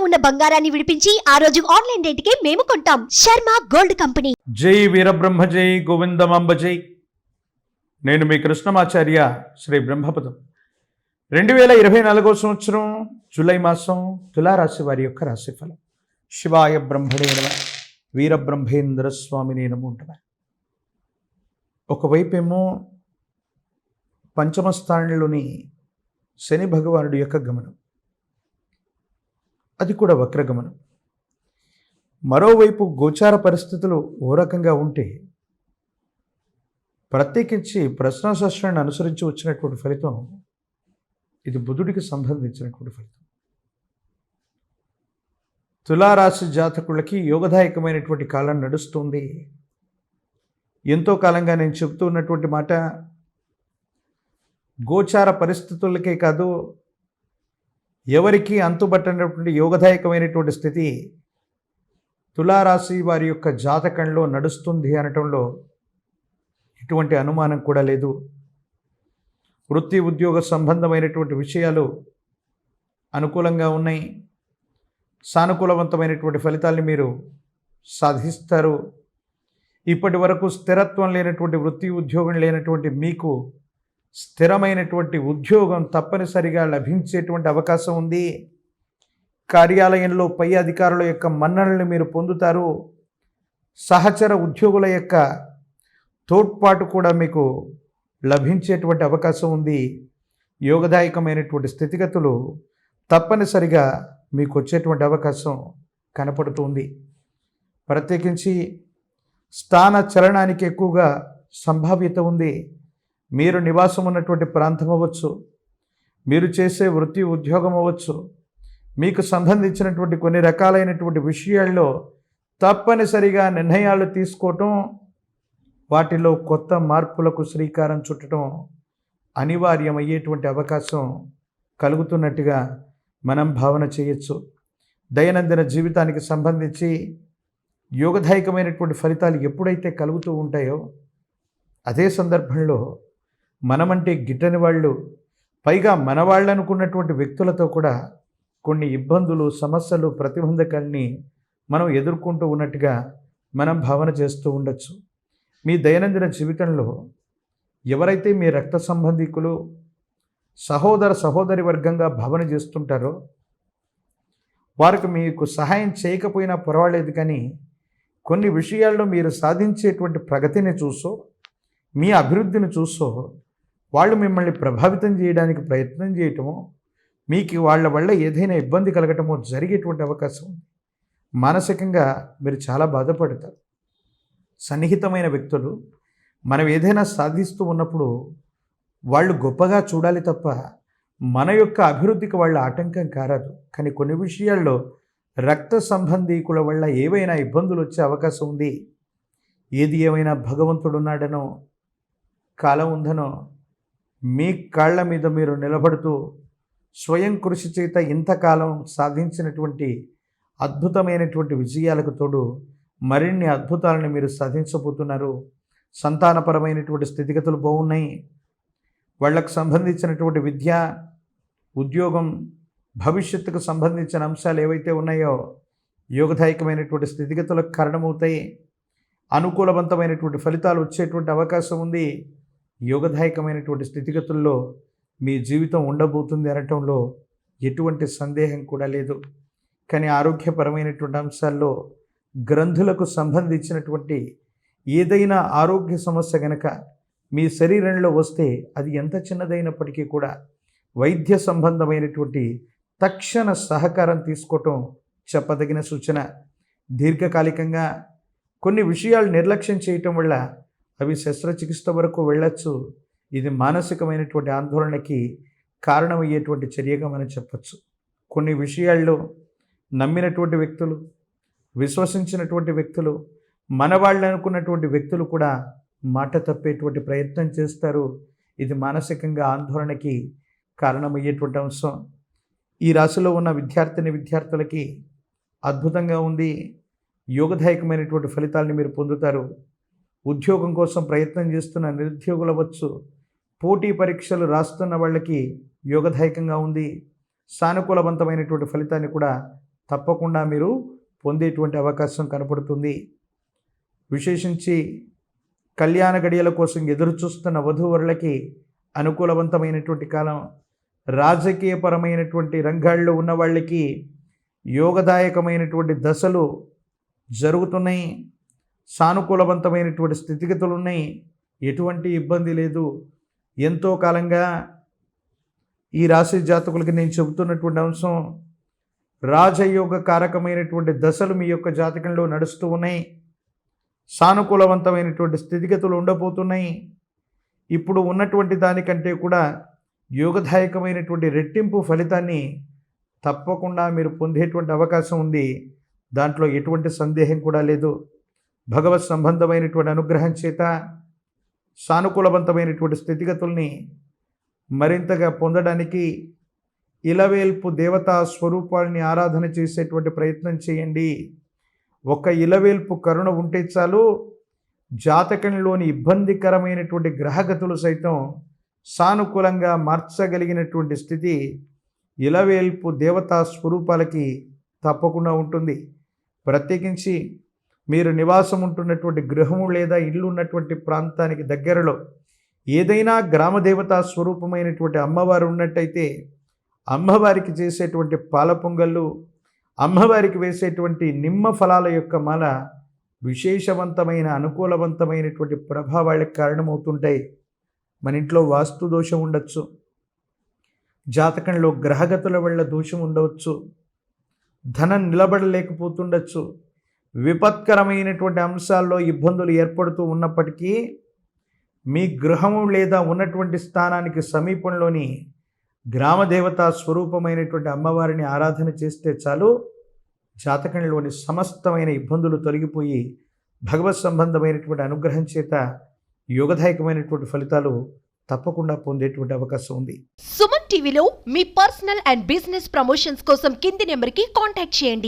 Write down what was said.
ఉన్న బంగారాన్ని విడిపించి ఆ రోజు ఆన్లైన్ రేటుకే మేము కొంటాం. Sharma gold company. జై వీరబ్రహ్మ జై గోవిందమాంబ జై. నేను మీ కృష్ణమాచార్య శ్రీ బ్రహ్మపదం. 2024 సంవత్సరం జూలై మాసం తులారాశి వారి యొక్క రాశిఫలం. శివాయ బ్రహ్మణే నమః. వీరబ్రహ్మేంద్ర స్వామిని నమో నమః. ఒకవైపేమో పంచమ స్థానంలోని శని భగవానుడి యొక్క గమనం, అది కూడా వక్రగమనం. మరోవైపు గోచార పరిస్థితులు ఓ రకంగా ఉంటే, ప్రత్యేకించి ప్రశ్నాశాస్త్రాన్ని అనుసరించి వచ్చినటువంటి ఫలితం ఇది బుధుడికి సంబంధించినటువంటి ఫలితం. తులారాశి జాతకులకి యోగదాయకమైనటువంటి కాలం నడుస్తుంది. ఎంతో కాలంగా నేను చెబుతూ ఉన్నటువంటి మాట, గోచార పరిస్థితులకే కాదు, ఎవరికి అంతుబట్టనటువంటి యోగదాయకమైనటువంటి స్థితి తులారాశి వారి యొక్క జాతకంలో నడుస్తుంది అనటంలో ఎటువంటి అనుమానం కూడా లేదు. వృత్తి ఉద్యోగ సంబంధమైనటువంటి విషయాలు అనుకూలంగా ఉన్నాయి. సానుకూలవంతమైనటువంటి ఫలితాల్ని మీరు సాధిస్తారు. ఇప్పటి వరకు స్థిరత్వం లేనటువంటి వృత్తి ఉద్యోగం లేనటువంటి మీకు స్థిరమైనటువంటి ఉద్యోగం తప్పనిసరిగా లభించేటువంటి అవకాశం ఉంది. కార్యాలయంలో పై అధికారుల యొక్క మన్ననల్ని మీరు పొందుతారు. సహచర ఉద్యోగుల యొక్క తోడ్పాటు కూడా మీకు లభించేటువంటి అవకాశం ఉంది. యోగదాయకమైనటువంటి స్థితిగతులు తప్పనిసరిగా మీకు వచ్చేటువంటి అవకాశం కనపడుతుంది. ప్రత్యేకించి స్థాన చలనానికి ఎక్కువగా సంభావ్యత ఉంది. మీరు నివాసం ఉన్నటువంటి ప్రాంతం అవ్వచ్చు, మీరు చేసే వృత్తి ఉద్యోగం అవ్వచ్చు, మీకు సంబంధించినటువంటి కొన్ని రకాలైనటువంటి విషయాల్లో తప్పనిసరిగా నిర్ణయాలు తీసుకోవటం, వాటిలో కొత్త మార్పులకు శ్రీకారం చుట్టడం అనివార్యమయ్యేటువంటి అవకాశం కలుగుతున్నట్టుగా మనం భావన చేయొచ్చు. దైనందిన జీవితానికి సంబంధించి యోగదాయకమైనటువంటి ఫలితాలు ఎప్పుడైతే కలుగుతూ ఉంటాయో, అదే సందర్భంలో మనమంటే గిట్టని వాళ్ళు, పైగా మన వాళ్ళు అనుకున్నటువంటి వ్యక్తులతో కూడా కొన్ని ఇబ్బందులు, సమస్యలు, ప్రతిబంధకాల్ని మనం ఎదుర్కొంటూ ఉన్నట్టుగా మనం భావన చేస్తూ ఉండొచ్చు. మీ దైనందిన జీవితంలో ఎవరైతే మీ రక్త సంబంధికులు, సహోదర సహోదరి వర్గంగా భావన చేస్తుంటారో వారికి మీకు సహాయం చేయకపోయినా పర్వాలేదు, కానీ కొన్ని విషయాల్లో మీరు సాధించేటువంటి ప్రగతిని చూసో, మీ అభివృద్ధిని చూసో వాళ్ళు మిమ్మల్ని ప్రభావితం చేయడానికి ప్రయత్నం చేయటమో, మీకు వాళ్ళ వల్ల ఏదైనా ఇబ్బంది కలగటమో జరిగేటువంటి అవకాశం ఉంది. మానసికంగా మీరు చాలా బాధపడతారు. సన్నిహితమైన వ్యక్తులు మనం ఏదైనా సాధిస్తూ ఉన్నప్పుడు వాళ్ళు గొప్పగా చూడాలి తప్ప మన యొక్క అభివృద్ధికి వాళ్ళ ఆటంకం కారాదు. కానీ కొన్ని విషయాల్లో రక్త సంబంధీకుల వల్ల ఏవైనా ఇబ్బందులు వచ్చే అవకాశం ఉంది. ఏది ఏమైనా భగవంతుడున్నాడనో, కాలం ఉందనో, మీ కాళ్ళ మీద మీరు నిలబడుతూ స్వయం కృషి చేత ఇంతకాలం సాధించినటువంటి అద్భుతమైనటువంటి విజయాలకు తోడు మరిన్ని అద్భుతాలను మీరు సాధించబోతున్నారు. సంతానపరమైనటువంటి స్థితిగతులు బాగున్నాయి. వాళ్ళకు సంబంధించినటువంటి విద్య, ఉద్యోగం, భవిష్యత్తుకు సంబంధించిన అంశాలు ఏవైతే ఉన్నాయో యోగదాయకమైనటువంటి స్థితిగతులకు కారణమవుతాయి. అనుకూలవంతమైనటువంటి ఫలితాలు వచ్చేటువంటి అవకాశం ఉంది. యోగదాయకమైనటువంటి స్థితిగతుల్లో మీ జీవితం ఉండబోతుంది అనటంలో ఎటువంటి సందేహం కూడా లేదు. కానీ ఆరోగ్యపరమైనటువంటి అంశాల్లో గ్రంథులకు సంబంధించినటువంటి ఏదైనా ఆరోగ్య సమస్య గనక మీ శరీరంలో వస్తే, అది ఎంత చిన్నదైనప్పటికీ కూడా వైద్య సంబంధమైనటువంటి తక్షణ సహకారం తీసుకోవటం చెప్పదగిన సూచన. దీర్ఘకాలికంగా కొన్ని విషయాలు నిర్లక్ష్యం చేయటం వల్ల అవి శస్త్రచికిత్స వరకు వెళ్ళచ్చు. ఇది మానసికమైనటువంటి ఆందోళనకి కారణమయ్యేటువంటి చర్యగా మనం చెప్పచ్చు. కొన్ని విషయాల్లో నమ్మినటువంటి వ్యక్తులు, విశ్వసించినటువంటి వ్యక్తులు, మన వాళ్ళు అనుకున్నటువంటి వ్యక్తులు కూడా మాట తప్పేటువంటి ప్రయత్నం చేస్తారు. ఇది మానసికంగా ఆందోళనకి కారణమయ్యేటువంటి అంశం. ఈ రాశిలో ఉన్న విద్యార్థులకి అద్భుతంగా ఉంది. యోగదాయకమైనటువంటి ఫలితాలను మీరు పొందుతారు. ఉద్యోగం కోసం ప్రయత్నం చేస్తున్న నిరుద్యోగులు అవ్వచ్చు, పోటీ పరీక్షలు రాస్తున్న వాళ్ళకి యోగదాయకంగా ఉంది. సానుకూలవంతమైనటువంటి ఫలితాన్ని కూడా తప్పకుండా మీరు పొందేటువంటి అవకాశం కనపడుతుంది. విశేషించి కళ్యాణ గడియల కోసం ఎదురు చూస్తున్న వధూవరులకి అనుకూలవంతమైనటువంటి కాలం. రాజకీయపరమైనటువంటి రంగాల్లో ఉన్న వాళ్ళకి యోగదాయకమైనటువంటి దశలు జరుగుతున్నాయి. సానుకూలవంతమైనటువంటి స్థితిగతులు ఉన్నాయి. ఎటువంటి ఇబ్బంది లేదు. ఎంతో కాలంగా ఈ రాశి జాతకులకి నేను చెబుతున్నటువంటి అంశం, రాజయోగ కారకమైనటువంటి దశలు మీ యొక్క జాతకంలో నడుస్తూ ఉన్నాయి. సానుకూలవంతమైనటువంటి స్థితిగతులు ఉండబోతున్నాయి. ఇప్పుడు ఉన్నటువంటి దానికంటే కూడా యోగదాయకమైనటువంటి రెట్టింపు ఫలితాన్ని తప్పకుండా మీరు పొందేటువంటి అవకాశం ఉంది. దాంట్లో ఎటువంటి సందేహం కూడా లేదు. భగవత్ సంబంధమైనటువంటి అనుగ్రహం చేత సానుకూలవంతమైనటువంటి స్థితిగతుల్ని మరింతగా పొందడానికి ఇలవేల్పు దేవతా స్వరూపాలని ఆరాధన చేసేటువంటి ప్రయత్నం చేయండి. ఒక్క ఇలవేల్పు కరుణ ఉంటే చాలు, జాతకంలోని ఇబ్బందికరమైనటువంటి గ్రహగతులు సైతం సానుకూలంగా మార్చగలిగినటువంటి స్థితి ఇలవేల్పు దేవతా స్వరూపాలకి తప్పకుండా ఉంటుంది. ప్రత్యేకించి మీరు నివాసం ఉంటున్నటువంటి గృహము లేదా ఇల్లు ఉన్నటువంటి ప్రాంతానికి దగ్గరలో ఏదైనా గ్రామదేవతా స్వరూపమైనటువంటి అమ్మవారు ఉన్నట్టయితే అమ్మవారికి చేసేటువంటి పాల పొంగళ్ళు, అమ్మవారికి వేసేటువంటి నిమ్మ ఫలాల యొక్క మాల విశేషవంతమైన అనుకూలవంతమైనటువంటి ప్రభావాలకు కారణమవుతుంటాయి. మన ఇంట్లో వాస్తు దోషం ఉండొచ్చు, జాతకంలో గ్రహగతుల వల్ల దోషం ఉండవచ్చు, ధనం నిలబడలేకపోతుండొచ్చు, విపత్కరమైనటువంటి అంశాల్లో ఇబ్బందులు ఏర్పడుతూ ఉన్నప్పటికీ మీ గృహము లేదా ఉన్నటువంటి స్థానానికి సమీపంలోని గ్రామదేవతా స్వరూపమైనటువంటి అమ్మవారిని ఆరాధన చేస్తే చాలు, జాతకంలోని సమస్తమైన ఇబ్బందులు తొలగిపోయి భగవత్ సంబంధమైనటువంటి అనుగ్రహం చేత యోగదాయకమైనటువంటి ఫలితాలు తప్పకుండా పొందేటువంటి అవకాశం ఉంది. సుమన్ టీవీలో మీ పర్సనల్ అండ్ బిజినెస్ ప్రమోషన్స్ కోసం కింది నెంబర్కి కాంటాక్ట్ చేయండి.